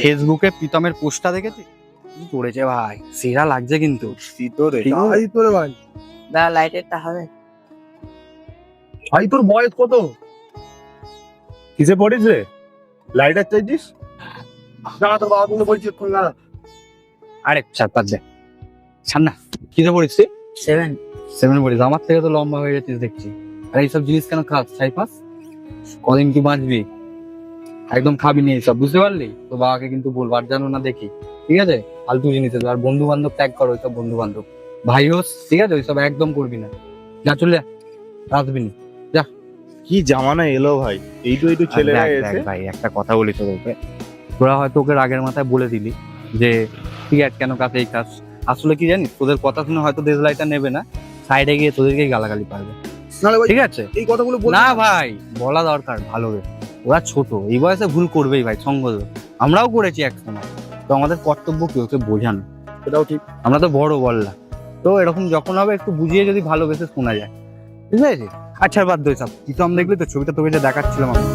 ফেসবুকে প্রীতমের পোস্টটা দেখেছি, কি করেছে ভাই, সেরা লাগছে কিন্তু। ভাই দা লাইটেরটা হবে। ভাই তোর বয়স কত? কিসে পড়িস রে? লাইটার চাইছিস? না তোর বাবা তুমি বলছিস না। আরে চার পাঁচ দে ছাড় না। কিসে পড়িস তুই? 7 7 পড়িস? আমার থেকে তো লম্বা হয়ে যাচ্ছিস দেখছি। আর এইসব জিনিস কেন খাস? 4-5 কদিন কি বাঁচবি? একদম খাবি নি এইসব, বুঝতে পারলি? তো বাবাকে কিন্তু বলবো আর জানো না দেখি, ঠিক আছে? ফালতু জিনিস, আর বন্ধু বান্ধব ত্যাগ করো ওইসব বন্ধু বান্ধব। ভাই হোস, ঠিক আছে? ওইসব একদম করবি না। যা চলে যা, আসবি না। কি জামানা এলো ভাই, এইটু ছেলেরা দেখ, এসে দেখ ভাই, একটা কথা বলি তোকে, তোরা হয়তো ওকে রাগের মাথায় বলে দিলি যে সিগারেট কেন কাছে এই কাজ। আসলে কি জানিস, তোদের কথা শুনে হয়তো দেশলাইটা নেবে না, সাইডে গিয়ে তোদেরকেই গালাগালি পারবে, ঠিক আছে? এই কথাগুলো না ভাই, বলা দরকার ভালো, ওরা ছোট, এই বয়সে ভুল করবেই ভাই, সঙ্গ দোষ। আমরাও করেছি এক সময়, তো আমাদের কর্তব্য কি ওকে বোঝানো। সেটাও ঠিক। আমরা তো বড় বললা, তো এরকম যখন হবে একটু বুঝিয়ে যদি ভালোবেসে শোনা যায়, ঠিক আছে? আচ্ছা বাদ দে সব। প্রীতম দেখলি তো ছবিটা তোকে যে দেখাচ্ছিলাম আমি,